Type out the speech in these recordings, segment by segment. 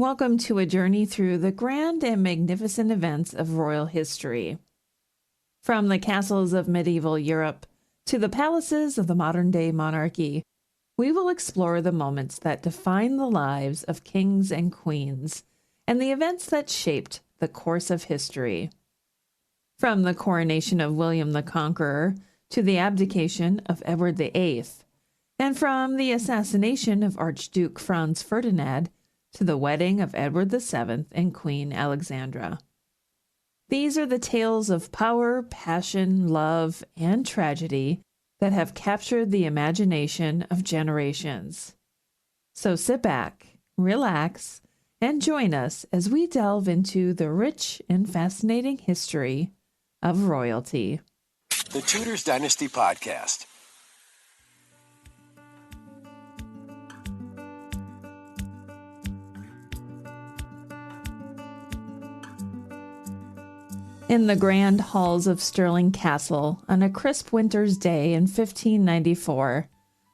Welcome to a journey through the grand and magnificent events of royal history. From the castles of medieval Europe to the palaces of the modern-day monarchy, we will explore the moments that define the lives of kings and queens and the events that shaped the course of history. From the coronation of William the Conqueror to the abdication of Edward VIII, and from the assassination of Archduke Franz Ferdinand to the wedding of Edward VII and Queen Alexandra. These are the tales of power, passion, love, and tragedy that have captured the imagination of generations. So sit back, relax, and join us as we delve into the rich and fascinating history of royalty. The Tudors Dynasty Podcast. In the grand halls of Stirling Castle, on a crisp winter's day in 1594,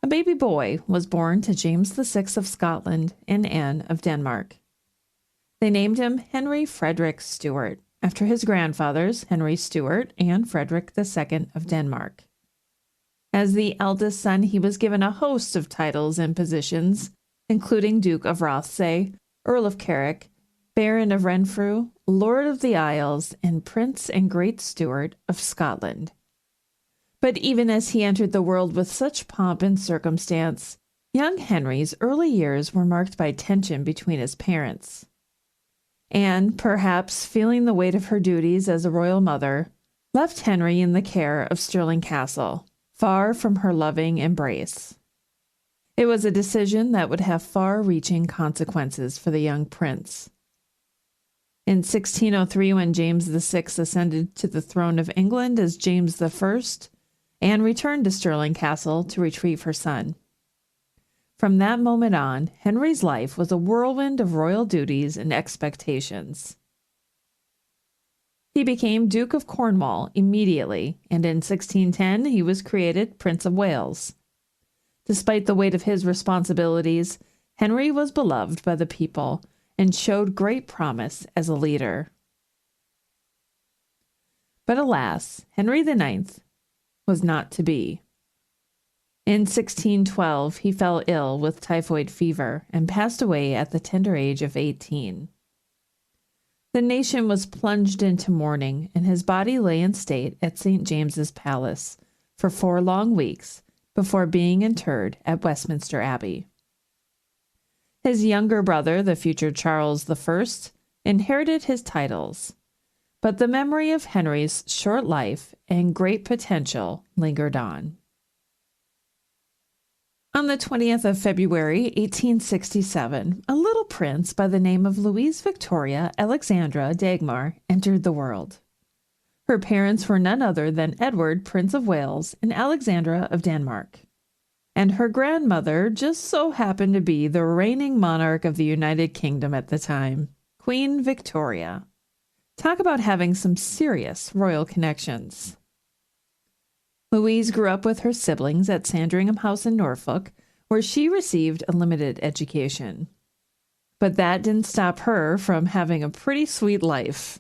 a baby boy was born to James VI of Scotland and Anne of Denmark. They named him Henry Frederick Stuart, after his grandfathers, Henry Stuart and Frederick II of Denmark. As the eldest son, he was given a host of titles and positions, including Duke of Rothesay, Earl of Carrick, Baron of Renfrew, Lord of the Isles, and Prince and Great Steward of Scotland. But even as he entered the world with such pomp and circumstance, young Henry's early years were marked by tension between his parents. Anne, perhaps feeling the weight of her duties as a royal mother, left Henry in the care of Stirling Castle, far from her loving embrace. It was a decision that would have far-reaching consequences for the young prince. In 1603, when James VI ascended to the throne of England as James I, Anne returned to Stirling Castle to retrieve her son. From that moment on, Henry's life was a whirlwind of royal duties and expectations. He became Duke of Cornwall immediately, and in 1610 he was created Prince of Wales. Despite the weight of his responsibilities, Henry was beloved by the people and showed great promise as a leader. But alas, Henry IX was not to be. In 1612, he fell ill with typhoid fever and passed away at the tender age of 18. The nation was plunged into mourning, and his body lay in state at St. James's Palace for 4 long weeks before being interred at Westminster Abbey. His younger brother, the future Charles I, inherited his titles, but the memory of Henry's short life and great potential lingered on. On the 20th of February, 1867, a little prince by the name of Louise Victoria Alexandra Dagmar entered the world. Her parents were none other than Edward, Prince of Wales, and Alexandra of Denmark. And her grandmother just so happened to be the reigning monarch of the United Kingdom at the time, Queen Victoria. Talk about having some serious royal connections. Louise grew up with her siblings at Sandringham House in Norfolk, where she received a limited education. But that didn't stop her from having a pretty sweet life.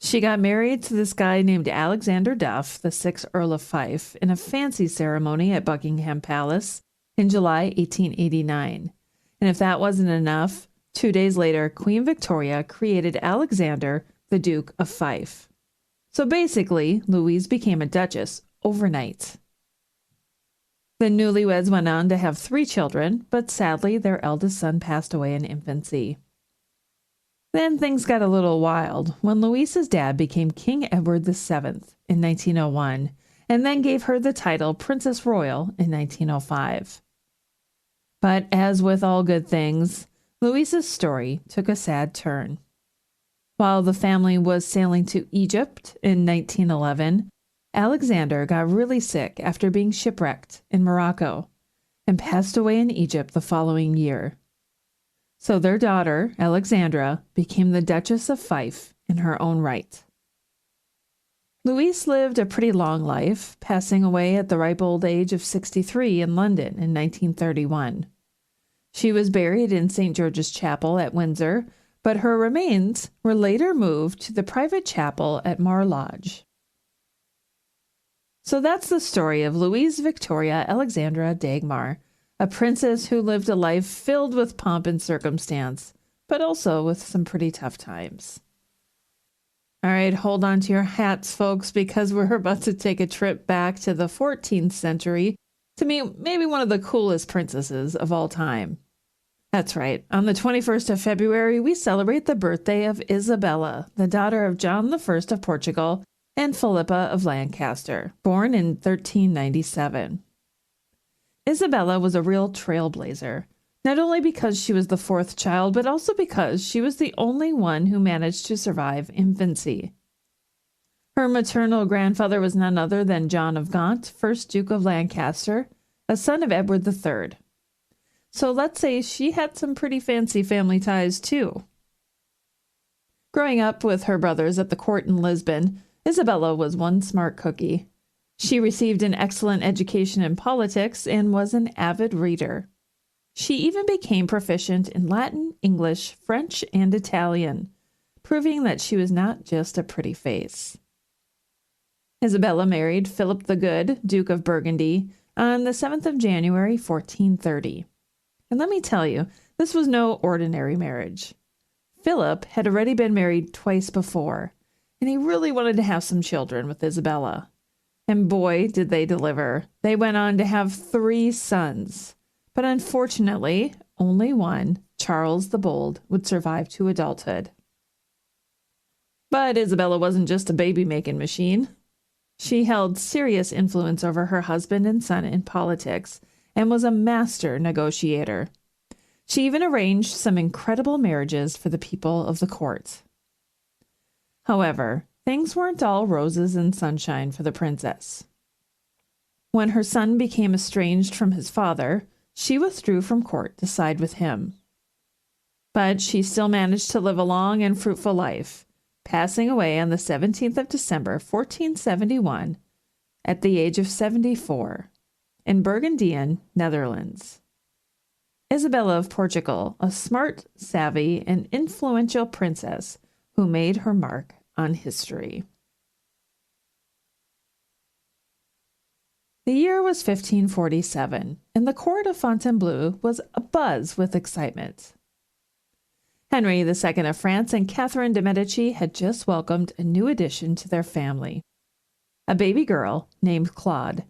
She got married to this guy named Alexander Duff, the 6th Earl of Fife, in a fancy ceremony at Buckingham Palace in July 1889. And if that wasn't enough, 2 days later, Queen Victoria created Alexander the Duke of Fife. So basically, Louise became a duchess overnight. The newlyweds went on to have 3 children, but sadly, their eldest son passed away in infancy. Then things got a little wild when Louise's dad became King Edward VII in 1901, and then gave her the title Princess Royal in 1905. But as with all good things, Louise's story took a sad turn. While the family was sailing to Egypt in 1911, Alexander got really sick after being shipwrecked in Morocco and passed away in Egypt the following year. So their daughter, Alexandra, became the Duchess of Fife in her own right. Louise lived a pretty long life, passing away at the ripe old age of 63 in London in 1931. She was buried in St. George's Chapel at Windsor, but her remains were later moved to the private chapel at Mar Lodge. So that's the story of Louise Victoria Alexandra Dagmar, a princess who lived a life filled with pomp and circumstance, but also with some pretty tough times. All right, hold on to your hats, folks, because we're about to take a trip back to the 14th century to meet maybe one of the coolest princesses of all time. That's right. On the 21st of February, we celebrate the birthday of Isabella, the daughter of John I of Portugal and Philippa of Lancaster, born in 1397. Isabella was a real trailblazer, not only because she was the fourth child, but also because she was the only one who managed to survive infancy. Her maternal grandfather was none other than John of Gaunt, 1st Duke of Lancaster, a son of Edward III. So let's say she had some pretty fancy family ties too. Growing up with her brothers at the court in Lisbon, Isabella was one smart cookie. She received an excellent education in politics and was an avid reader. She even became proficient in Latin, English, French, and Italian, proving that she was not just a pretty face. Isabella married Philip the Good, Duke of Burgundy, on the 7th of January, 1430. And let me tell you, this was no ordinary marriage. Philip had already been married twice before, and he really wanted to have some children with Isabella. And boy, did they deliver. They went on to have 3 sons. But unfortunately, only one, Charles the Bold, would survive to adulthood. But Isabella wasn't just a baby-making machine. She held serious influence over her husband and son in politics and was a master negotiator. She even arranged some incredible marriages for the people of the court. However, things weren't all roses and sunshine for the princess. When her son became estranged from his father, she withdrew from court to side with him. But she still managed to live a long and fruitful life, passing away on the 17th of December, 1471, at the age of 74, in Burgundian, Netherlands. Isabella of Portugal, a smart, savvy, and influential princess who made her mark on history. The year was 1547, and the court of Fontainebleau was abuzz with excitement. Henry II of France and Catherine de' Medici had just welcomed a new addition to their family, a baby girl named Claude.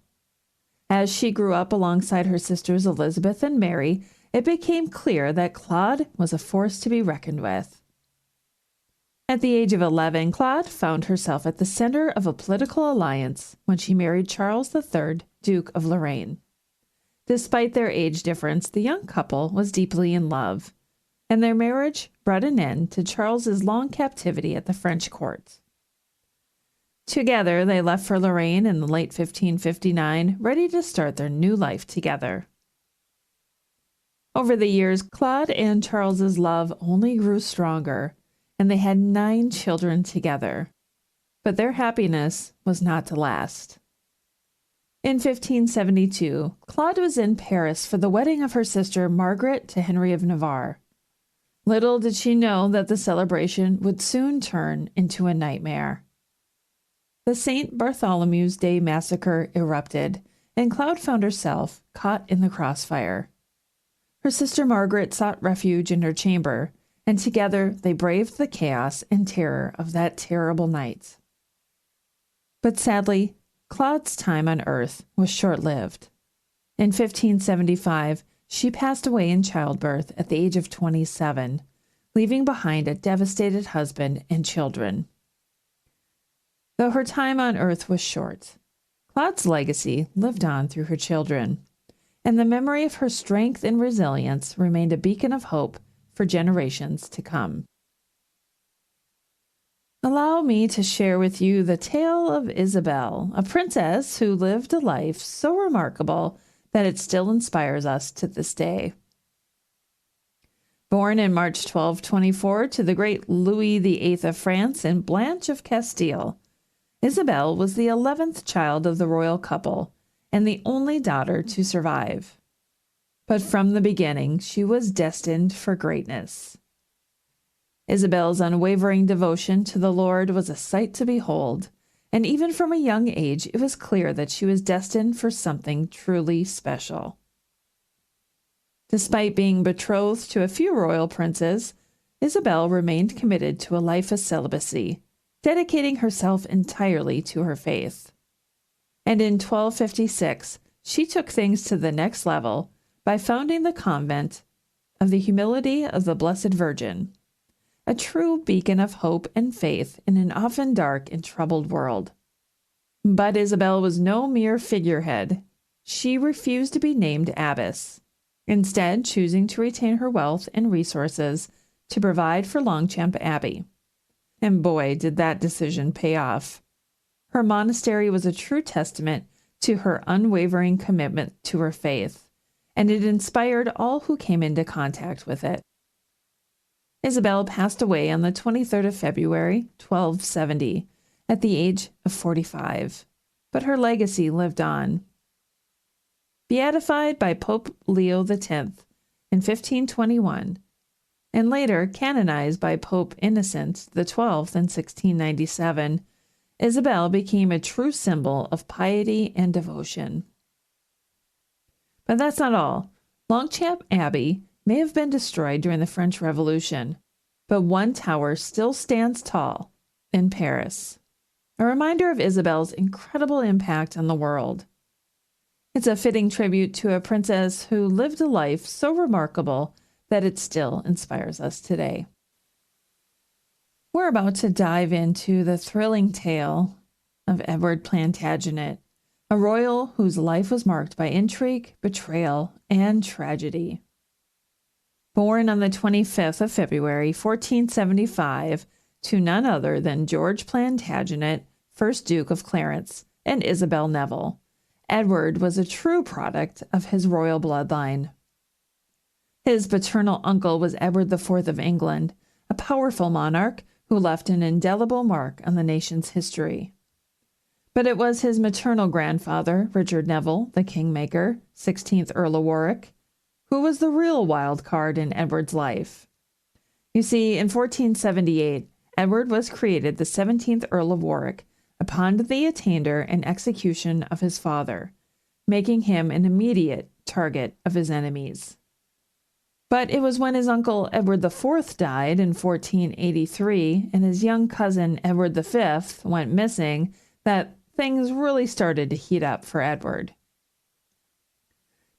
As she grew up alongside her sisters Elizabeth and Mary, it became clear that Claude was a force to be reckoned with. At the age of 11, Claude found herself at the center of a political alliance when she married Charles III, Duke of Lorraine. Despite their age difference, the young couple was deeply in love, and their marriage brought an end to Charles's long captivity at the French court. Together, they left for Lorraine in the late 1559, ready to start their new life together. Over the years, Claude and Charles's love only grew stronger, and they had 9 children together. But their happiness was not to last. In 1572, Claude was in Paris for the wedding of her sister Margaret to Henry of Navarre. Little did she know that the celebration would soon turn into a nightmare. The St. Bartholomew's Day massacre erupted, and Claude found herself caught in the crossfire. Her sister Margaret sought refuge in her chamber, and together they braved the chaos and terror of that terrible night. But sadly, Claude's time on earth was short-lived. In 1575, she passed away in childbirth at the age of 27, leaving behind a devastated husband and children. Though her time on earth was short, Claude's legacy lived on through her children, and the memory of her strength and resilience remained a beacon of hope for generations to come. Allow me to share with you the tale of Isabelle, a princess who lived a life so remarkable that it still inspires us to this day. Born in March 1224 to the great Louis VIII of France and Blanche of Castile, Isabelle was the 11th child of the royal couple and the only daughter to survive. But from the beginning, she was destined for greatness. Isabel's unwavering devotion to the Lord was a sight to behold, and even from a young age it was clear that she was destined for something truly special. Despite being betrothed to a few royal princes, Isabel remained committed to a life of celibacy, dedicating herself entirely to her faith. And in 1256, she took things to the next level by founding the convent of the Humility of the Blessed Virgin, a true beacon of hope and faith in an often dark and troubled world. But Isabel was no mere figurehead. She refused to be named abbess, instead choosing to retain her wealth and resources to provide for Longchamp Abbey. And boy, did that decision pay off. Her monastery was a true testament to her unwavering commitment to her faith, and it inspired all who came into contact with it. Isabel passed away on the 23rd of February, 1270, at the age of 45, but her legacy lived on. Beatified by Pope Leo X in 1521, and later canonized by Pope Innocent XII in 1697, Isabel became a true symbol of piety and devotion. But that's not all. Longchamp Abbey may have been destroyed during the French Revolution, but one tower still stands tall in Paris, a reminder of Isabel's incredible impact on the world. It's a fitting tribute to a princess who lived a life so remarkable that it still inspires us today. We're about to dive into the thrilling tale of Edward Plantagenet, a royal whose life was marked by intrigue, betrayal, and tragedy. Born on the 25th of February, 1475, to none other than George Plantagenet, 1st Duke of Clarence, and Isabel Neville, Edward was a true product of his royal bloodline. His paternal uncle was Edward IV of England, a powerful monarch who left an indelible mark on the nation's history. But it was his maternal grandfather, Richard Neville, the Kingmaker, 16th Earl of Warwick, who was the real wild card in Edward's life. You see, in 1478, Edward was created the 17th Earl of Warwick upon the attainder and execution of his father, making him an immediate target of his enemies. But it was when his uncle Edward IV died in 1483 and his young cousin Edward V went missing that things really started to heat up for Edward.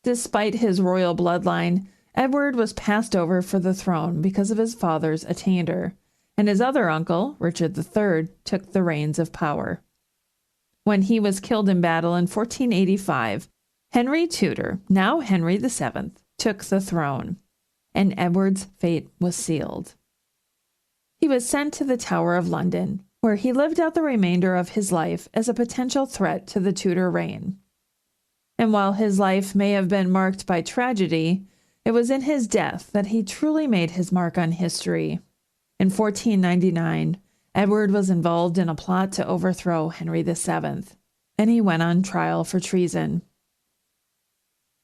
Despite his royal bloodline, Edward was passed over for the throne because of his father's attainder, and his other uncle, Richard III, took the reins of power. When he was killed in battle in 1485, Henry Tudor, now Henry VII, took the throne, and Edward's fate was sealed. He was sent to the Tower of London, where he lived out the remainder of his life as a potential threat to the Tudor reign. And while his life may have been marked by tragedy, it was in his death that he truly made his mark on history. In 1499, Edward was involved in a plot to overthrow Henry VII, and he went on trial for treason.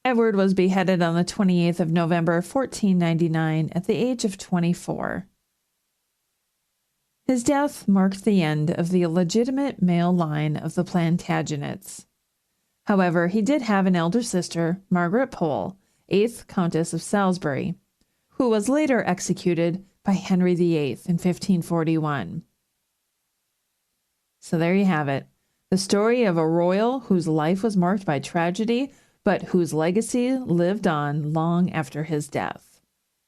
Edward was beheaded on the 28th of November, 1499, at the age of 24. His death marked the end of the illegitimate male line of the Plantagenets. However, he did have an elder sister, Margaret Pole, 8th Countess of Salisbury, who was later executed by Henry VIII in 1541. So there you have it, the story of a royal whose life was marked by tragedy, but whose legacy lived on long after his death.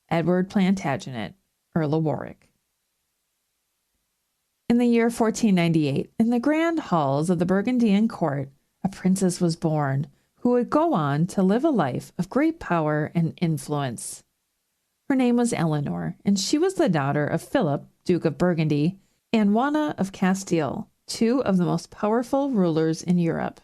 Edward Plantagenet, Earl of Warwick. In the year 1498, in the grand halls of the Burgundian court, a princess was born who would go on to live a life of great power and influence. Her name was Eleanor, and she was the daughter of Philip, Duke of Burgundy, and Juana of Castile, two of the most powerful rulers in Europe.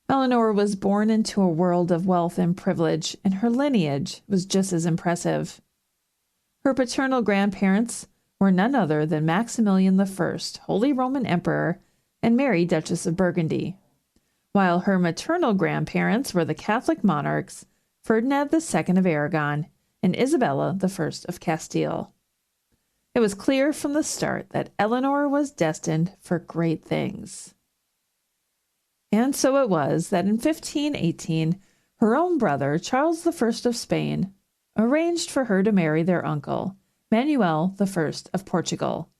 Eleanor was born into a world of wealth and privilege, and her lineage was just as impressive. Her paternal grandparents were none other than Maximilian I, Holy Roman Emperor, and Mary, Duchess of Burgundy, while her maternal grandparents were the Catholic monarchs Ferdinand II of Aragon and Isabella I of Castile. It was clear from the start that Eleanor was destined for great things. And so it was that in 1518, her own brother, Charles I of Spain, arranged for her to marry their uncle, Manuel I of Portugal.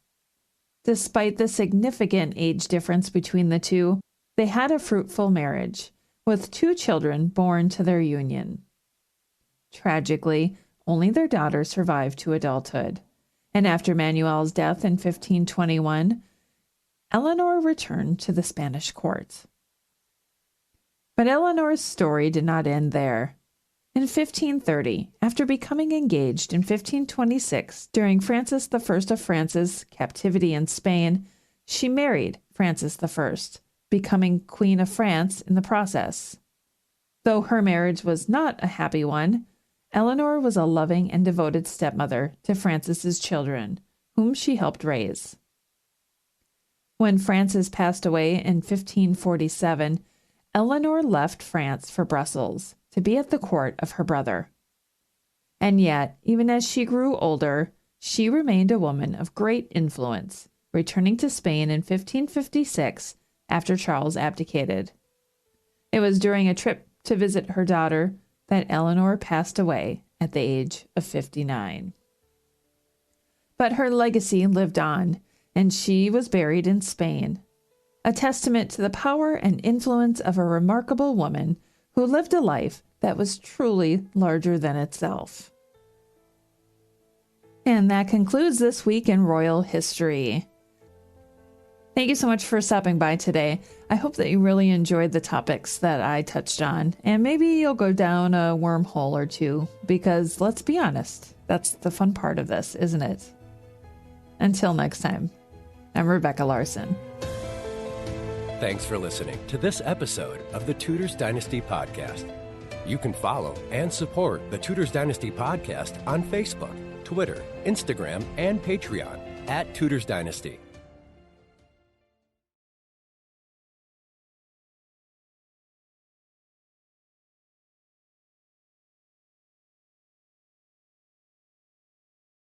Despite the significant age difference between the two, they had a fruitful marriage, with 2 children born to their union. Tragically, only their daughter survived to adulthood, and after Manuel's death in 1521, Eleanor returned to the Spanish court. But Eleanor's story did not end there. In 1530, after becoming engaged in 1526 during Francis I of France's captivity in Spain, she married Francis I, becoming Queen of France in the process. Though her marriage was not a happy one, Eleanor was a loving and devoted stepmother to Francis's children, whom she helped raise. When Francis passed away in 1547, Eleanor left France for Brussels to be at the court of her brother. And yet, even as she grew older, she remained a woman of great influence, returning to Spain in 1556 after Charles abdicated. It was during a trip to visit her daughter that Eleanor passed away at the age of 59. But her legacy lived on, and she was buried in Spain, a testament to the power and influence of a remarkable woman who lived a life that was truly larger than itself. And that concludes this week in royal history. Thank you so much for stopping by today. I hope that you really enjoyed the topics that I touched on, and maybe you'll go down a wormhole or two, because let's be honest, that's the fun part of this, isn't it? Until next time, I'm Rebecca Larson. Thanks for listening to this episode of the Tudors Dynasty Podcast. You can follow and support the Tudors Dynasty Podcast on Facebook, Twitter, Instagram, and Patreon @Tudors Dynasty.